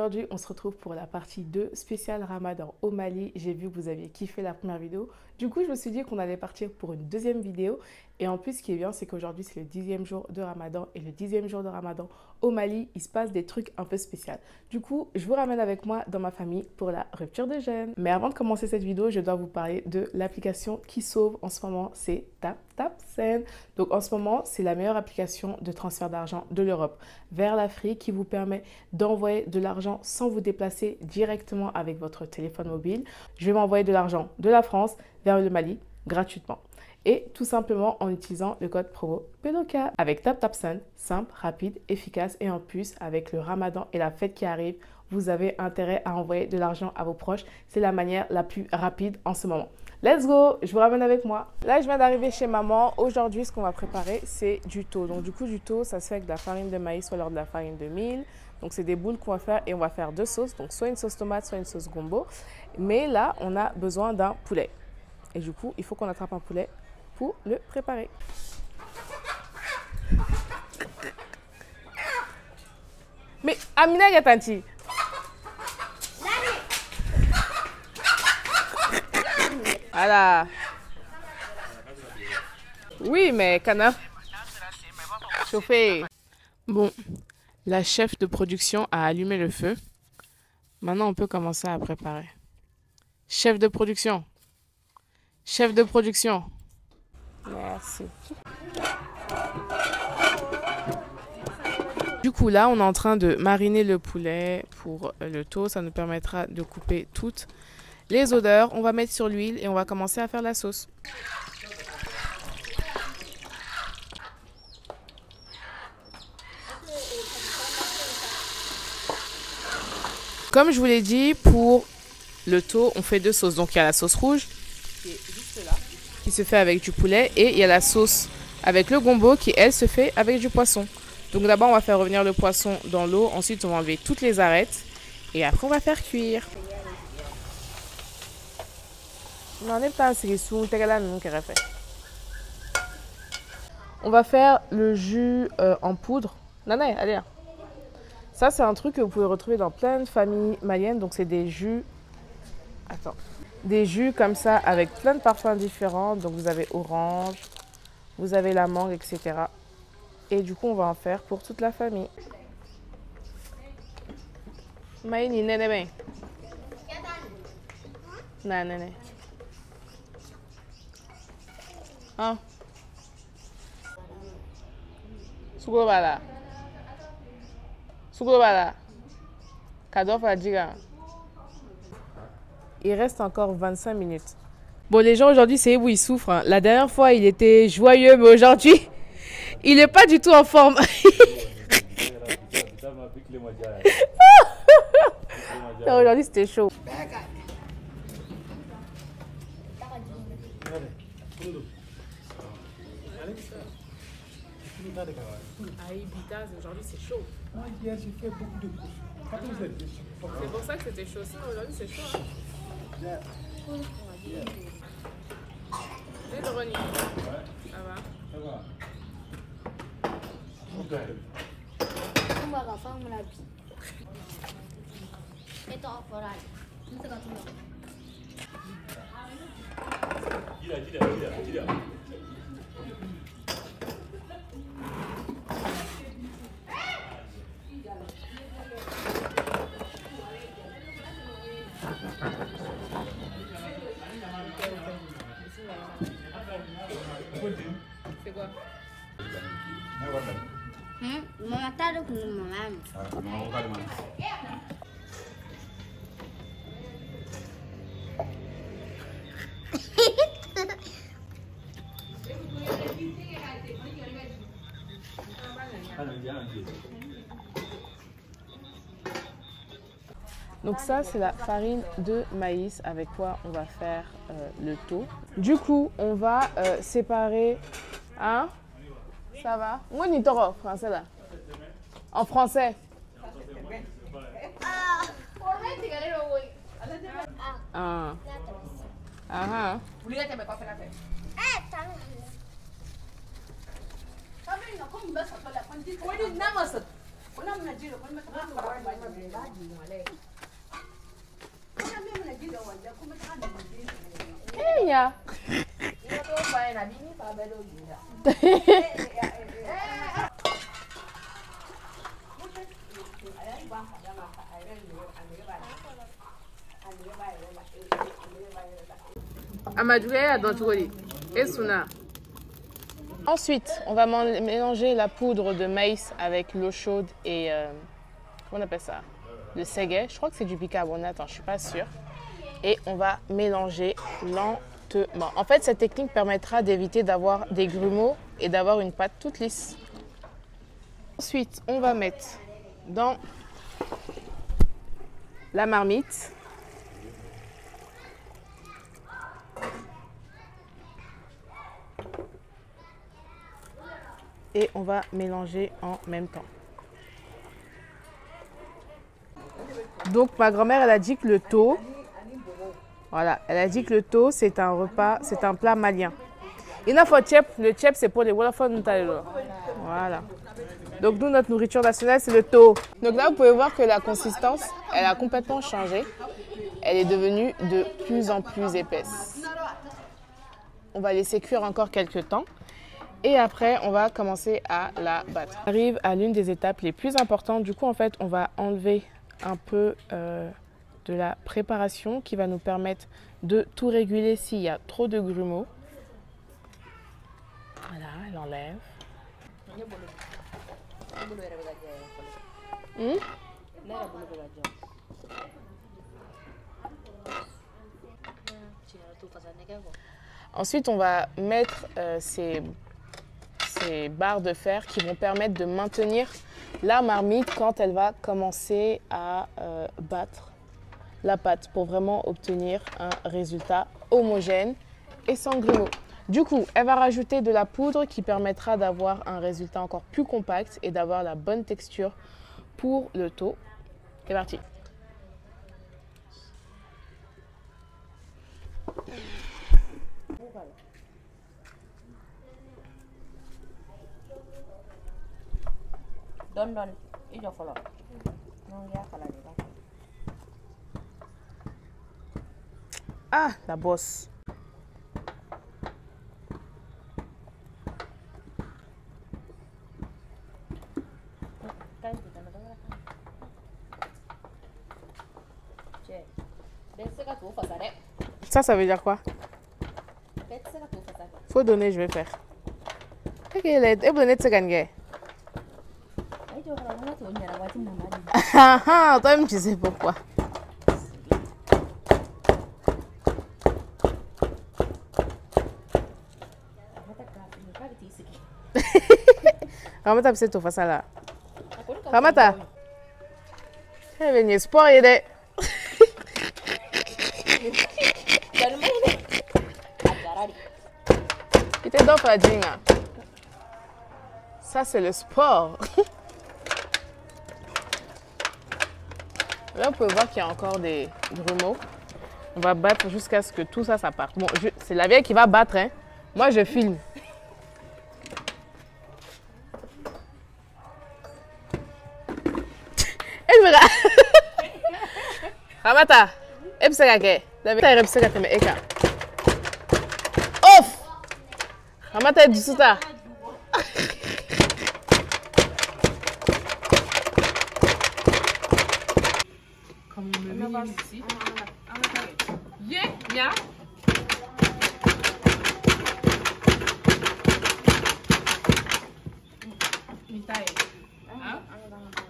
aujourd'hui, on se retrouve pour la partie 2 spéciale Ramadan au Mali. J'ai vu que vous aviez kiffé la première vidéo. Du coup, je me suis dit qu'on allait partir pour une deuxième vidéo. Et en plus, ce qui est bien, c'est qu'aujourd'hui, c'est le 10e jour de Ramadan. Et le 10e jour de Ramadan au Mali, il se passe des trucs un peu spéciaux. Du coup, je vous ramène avec moi dans ma famille pour la rupture de jeûne. Mais avant de commencer cette vidéo, je dois vous parler de l'application qui sauve en ce moment, c'est TapTapSend. Donc en ce moment, c'est la meilleure application de transfert d'argent de l'Europe vers l'Afrique qui vous permet d'envoyer de l'argent sans vous déplacer directement avec votre téléphone mobile. Je vais m'envoyer de l'argent de la France vers le Mali gratuitement. Et tout simplement en utilisant le code promo PEDOCA. Avec TapTapSend, simple, rapide, efficace et en plus, avec le Ramadan et la fête qui arrive, vous avez intérêt à envoyer de l'argent à vos proches. C'est la manière la plus rapide en ce moment. Let's go, je vous ramène avec moi. Là, je viens d'arriver chez maman. Aujourd'hui, ce qu'on va préparer, c'est du thau. Donc du coup, du thau, ça se fait avec de la farine de maïs ou alors de la farine de mil. Donc c'est des boules qu'on va faire et on va faire deux sauces. Donc soit une sauce tomate, soit une sauce gombo. Mais là, on a besoin d'un poulet. Et du coup, il faut qu'on attrape un poulet pour le préparer. Mais Amina Gatanti. Voilà. Oui, mais Kana. Chauffé. Bon, la chef de production a allumé le feu. Maintenant, on peut commencer à préparer. Chef de production. Chef de production. Merci. Du coup, là, on est en train de mariner le poulet pour le thau. Ça nous permettra de couper toutes les odeurs. On va mettre sur l'huile et on va commencer à faire la sauce. Comme je vous l'ai dit, pour le thau, on fait deux sauces. Donc, il y a la sauce rouge qui est juste là, qui se fait avec du poulet, et il y a la sauce avec le gombo qui, elle, se fait avec du poisson. Donc d'abord, on va faire revenir le poisson dans l'eau. Ensuite, on va enlever toutes les arêtes. Et après, on va faire cuire. On va faire le jus en poudre. Nana, allez là. Ça, c'est un truc que vous pouvez retrouver dans plein de familles maliennes. Donc, c'est des jus... Attends. Des jus comme ça avec plein de parfums différents. Donc, vous avez orange, vous avez la mangue, etc. Et du coup, on va en faire pour toute la famille. Maïni, nene, ben. Non, nene. Hein? Sugo bala. Sugo bala. Cadeau fadiga. Il reste encore 25 minutes. Bon, les gens, aujourd'hui, c'est où ils souffrent. Hein. La dernière fois, il était joyeux, mais aujourd'hui, il n'est pas du tout en forme. Non, aujourd'hui, c'était chaud. Aujourd'hui, c'est chaud. Hier, j'ai fait beaucoup de courses. C'est pour ça que c'était chaud. Aujourd'hui, c'est chaud. Hein. C'est le Ronnie. Ça va? Ça va. On va refaire la vie. Et toi, voilà. Dis-la. C'est quoi? Maman, t'as le coup de maman. Donc ça, c'est la farine de maïs avec quoi on va faire le thau. Du coup, on va séparer... Hein? Ça va? Moi, ni toro, français là. En français. Ah. Ah. Kenya. Ensuite, on va mélanger la poudre de maïs avec l'eau chaude et comment on appelle ça? Le ségué. Je crois que c'est du bicarbonate, je ne suis pas sûre. Et on va mélanger lentement. En fait, cette technique permettra d'éviter d'avoir des grumeaux et d'avoir une pâte toute lisse. Ensuite, on va mettre dans la marmite et on va mélanger en même temps. Donc ma grand-mère, elle a dit que le tau, voilà, elle a dit que le tau c'est un repas, c'est un plat malien. Il faut tchep, le tchep c'est pour les wolofons. Voilà. Donc nous, notre nourriture nationale, c'est le tau. Donc là, vous pouvez voir que la consistance, elle a complètement changé. Elle est devenue de plus en plus épaisse. On va laisser cuire encore quelques temps. Et après, on va commencer à la battre. On arrive à l'une des étapes les plus importantes. Du coup, en fait, on va enlever un peu de la préparation qui va nous permettre de tout réguler s'il y a trop de grumeaux. Voilà, elle enlève. Ensuite, on va mettre ces barres de fer qui vont permettre de maintenir la marmite quand elle va commencer à battre la pâte pour vraiment obtenir un résultat homogène et sans grumeaux. Du coup, elle va rajouter de la poudre qui permettra d'avoir un résultat encore plus compact et d'avoir la bonne texture pour le tau. C'est parti. Ah, la bosse. Ça veut dire quoi? Faut donner, je vais faire. Toi-même, tu sais pourquoi. Ramata, c'est tout face à là. Ramata. Eh bien, sport, il est. Il était dans la dinga. Ça, c'est le sport. Là, vous pouvez voir qu'il y a encore des grumeaux. On va battre jusqu'à ce que tout ça, ça parte. Bon, c'est la vieille qui va battre, hein. Moi, je filme. Elle verra. Ramata, epsegake. La vieille epsegake me eka. Off. Ramata est du souta. Comme on me met ici. Yeah.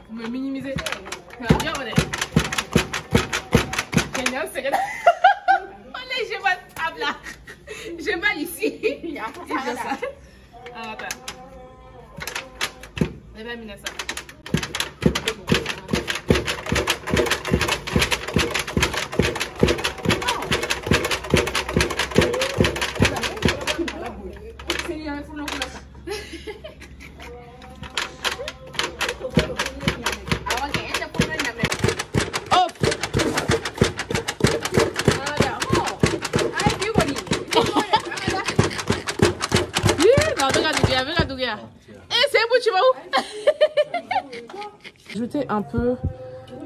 Vous me minimisez. J'ai mal table là. J'ai mal ici. Attends. Je vais mettre ça. Eh, c'est où tu vas où? Ajouter un peu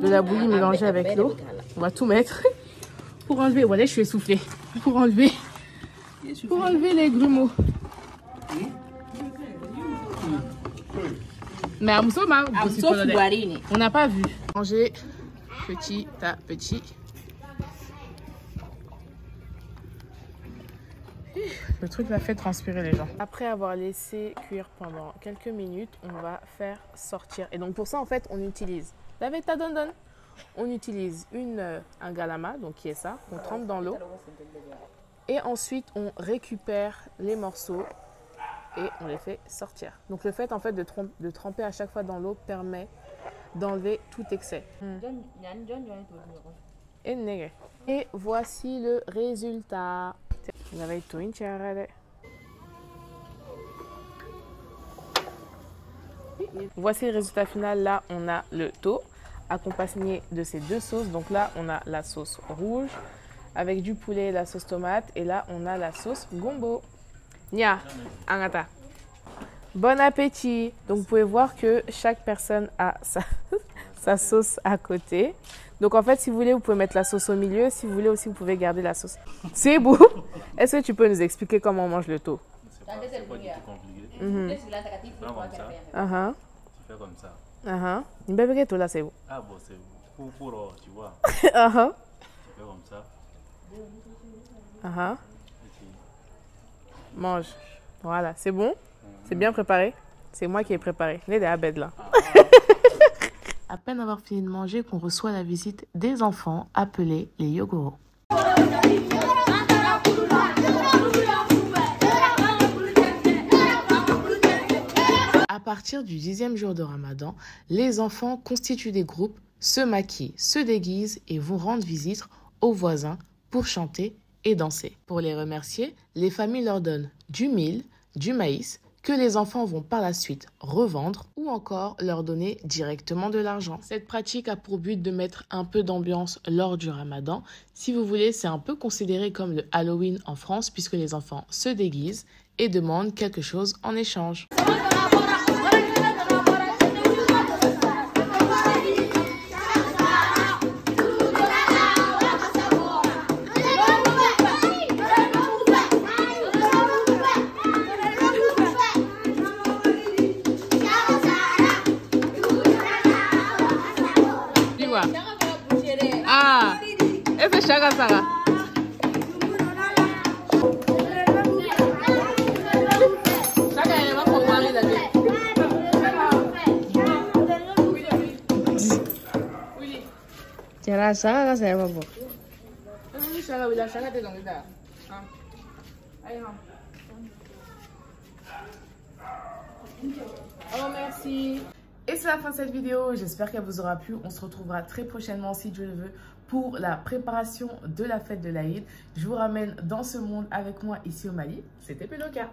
de la bouillie mélangée avec l'eau. On va tout mettre pour enlever. Voilà, je suis essoufflée. Pour enlever les grumeaux. Mais on n'a pas vu. Manger petit à petit. Le truc va faire transpirer les gens. Après avoir laissé cuire pendant quelques minutes, on va faire sortir. Et donc pour ça, en fait, on utilise la veta dondon. On utilise un galama, donc qui est ça, qu'on trempe dans l'eau. Et ensuite, on récupère les morceaux et on les fait sortir. Donc le fait en fait de tremper à chaque fois dans l'eau permet d'enlever tout excès. Et voici le résultat. Voici le résultat final. Là, on a le taux accompagné de ces deux sauces. Donc là, on a la sauce rouge avec du poulet, la sauce tomate. Et là, on a la sauce gombo. Nya, Angata. Bon appétit. Donc, vous pouvez voir que chaque personne a sa sauce à côté. Donc, en fait, si vous voulez, vous pouvez mettre la sauce au milieu. Si vous voulez aussi, vous pouvez garder la sauce. C'est beau. Est-ce que tu peux nous expliquer comment on mange le taux? C'est pas du tout compliqué. Prends comme ça. Tu fais comme ça. Une bébé là, c'est beau. Ah bon, c'est pour tu vois. Tu fais comme ça. Et tu... Mange. Voilà, c'est bon? C'est bien préparé? C'est moi qui ai préparé. On est à bed là. À peine avoir fini de manger qu'on reçoit la visite des enfants appelés les Yogoro. À partir du 10e jour de Ramadan, les enfants constituent des groupes, se maquillent, se déguisent et vont rendre visite aux voisins pour chanter et danser. Pour les remercier, les familles leur donnent du mil, du maïs, que les enfants vont par la suite revendre ou encore leur donner directement de l'argent. Cette pratique a pour but de mettre un peu d'ambiance lors du Ramadan. Si vous voulez, c'est un peu considéré comme le Halloween en France puisque les enfants se déguisent et demandent quelque chose en échange. Ah, ese chaga saga. Cara saga saya apa? Ini saga bila saga te dong kita. Ayo. Oh merci. Et c'est la fin de cette vidéo, j'espère qu'elle vous aura plu. On se retrouvera très prochainement, si Dieu le veut, pour la préparation de la fête de l'Aïd. Je vous ramène dans ce monde avec moi ici au Mali. C'était Peloka.